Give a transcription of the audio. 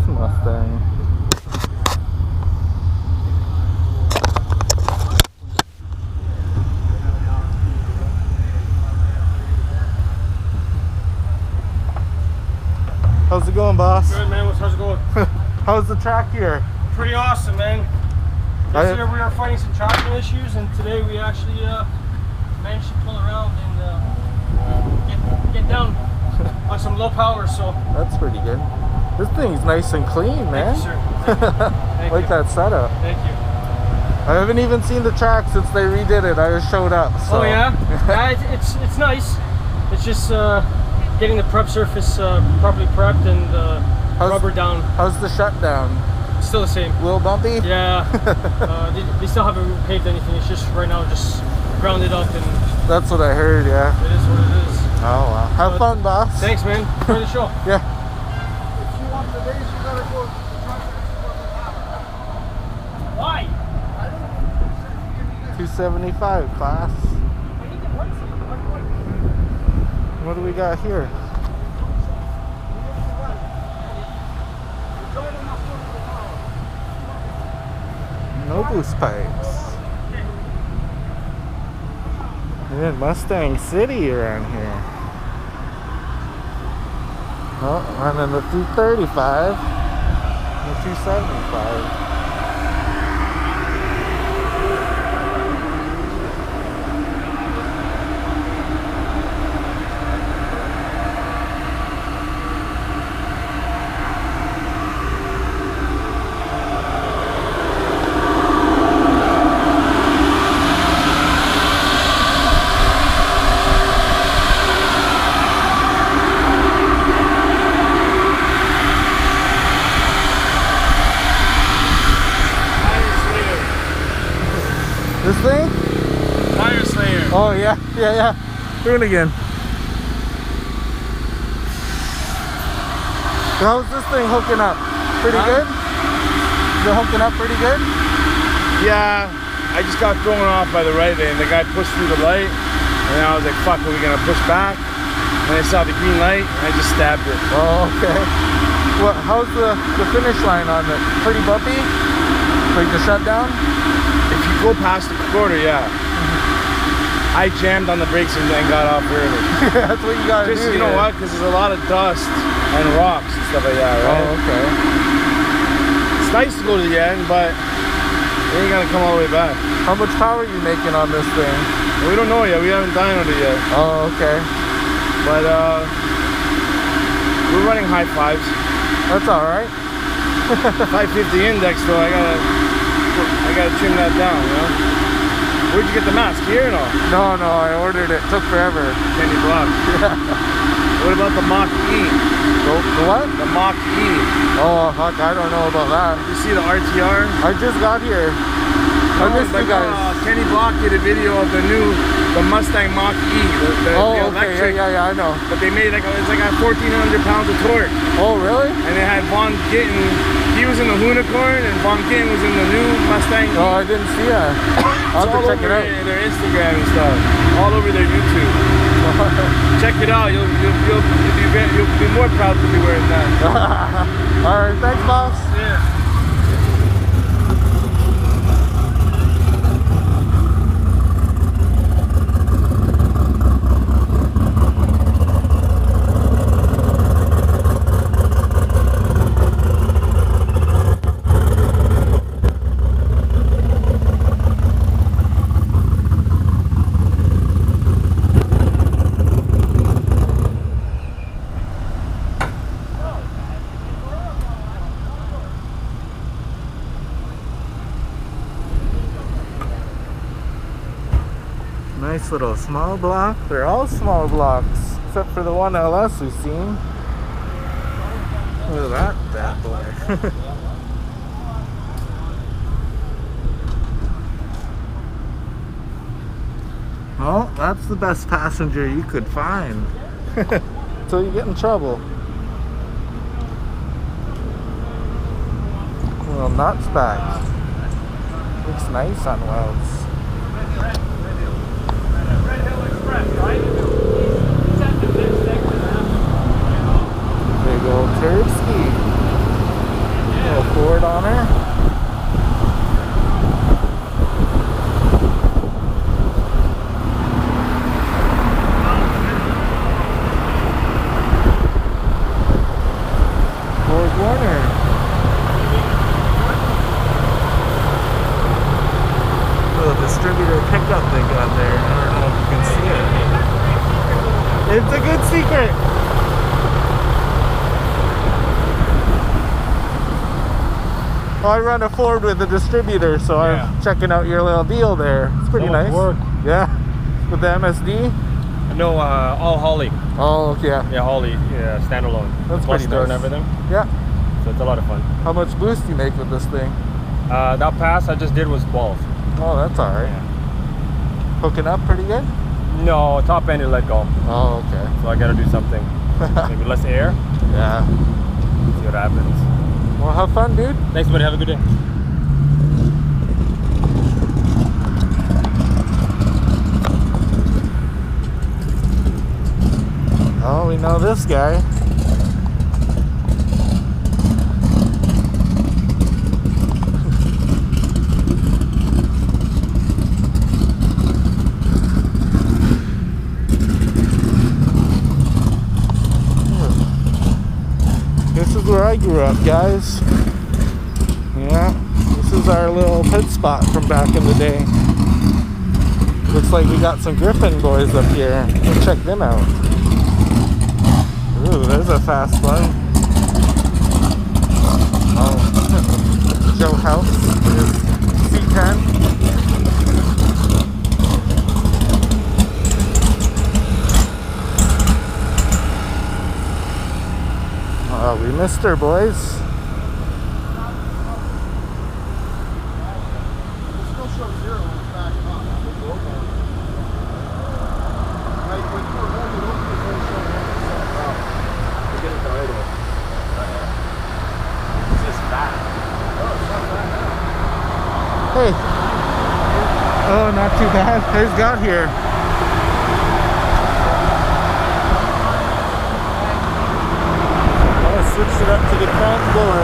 Mustang. How's it going, boss? Good, man. How's it going? How's the track here? Pretty awesome, man. Yesterday we were fighting some traction issues, and today we actually managed to pull around and get down on some low power. So that's pretty good. This thing's nice and clean, man. Thank you, sir. Thank Like you. that setup. Thank you. I haven't even seen the track since they redid it. I just showed up. So. Oh yeah, it's nice. It's just getting the prep surface properly prepped and rubber down. How's the shutdown? Still the same. A little bumpy? Yeah. They still haven't paved anything. It's just right now just grounded up, and that's what I heard. Yeah. It is what it is. Oh wow. Have fun, boss. Thanks, man. Enjoy the show. Yeah. If you want the race, you gotta go to the truck. Why? 275, class. What do we got here? No boost pipes. We're in Mustang City around here. Oh, running the 235 and the 275. This thing? Tire Slayer. Oh yeah, yeah. Do it again. How's this thing hooking up? Pretty good? Is it hooking up pretty good? Yeah, I just got thrown off by the right lane. The guy pushed through the light, and I was like, fuck, are we gonna push back? And I saw the green light, and I just stabbed it. Oh, okay. Well, how's the finish line on it? Pretty bumpy? Like the shutdown? If you go past the quarter, yeah. I jammed on the brakes and got off early. That's what you gotta do. You know what? Because there's a lot of dust and rocks and stuff like that, right? Oh, okay. It's nice to go to the end, but you ain't gonna come all the way back. How much power are you making on this thing? We don't know yet. We haven't dynoed it yet. Oh, okay. But we're running high fives. That's all right. 550 index though. I gotta trim that down, you know. Where'd you get the mask? Here or no? No, I ordered it. Took forever. Kenny Block. Yeah. What about the Mach E? The what? The Mach E. Oh, fuck, I don't know about that. You see the RTR? I just got here. I missed you guys. Kenny Block did a video of the Mustang Mach E, the electric. Okay, yeah, I know. But they made it's like 1,400 pounds of torque. Oh, really? And they had Von Gittin. He was in the Unicorn, and Von Gittin was in the new Mustang. Oh, I didn't see that. I'll have to check it out. Their Instagram and stuff, all over their YouTube. Check it out. You'll be more proud to be wearing that. All right, thanks, boss. Yeah. Nice little small block. They're all small blocks, except for the one LS we've seen. Look at that bad boy. Well, that's the best passenger you could find. Until you get in trouble. Little nuts back. Looks nice on welds. Big old Tursky. dashboard on her. Ford Warner. Little distributor pickup they got there. I don't know if you can see it. It's a good secret. Well, I run a Ford with a distributor, so Yeah. I'm checking out your little deal there. It's pretty nice. Work. Yeah. With the MSD. No, all Holly. Oh, okay. Yeah, Holly. Yeah, standalone. That's pretty Cluster and nice. everything. Yeah. So it's a lot of fun. How much boost do you make with this thing? That pass I just did was 12. Oh, that's all right. Yeah. Hooking up pretty good? No, top end it let go. Oh, okay. So I gotta do something. Maybe less air. Yeah. See what happens. Well, have fun, dude. Thanks, buddy. Have a good day. Oh, we know this guy. This is where I grew up, guys. Yeah, this is our little pit spot from back in the day. Looks like we got some Griffin boys up here. We'll check them out. Ooh, there's a fast one. Oh, Joe House is C10. Oh, we missed her, boys. Hey. Oh, not too bad. Who's got here? I switched it up to the front door.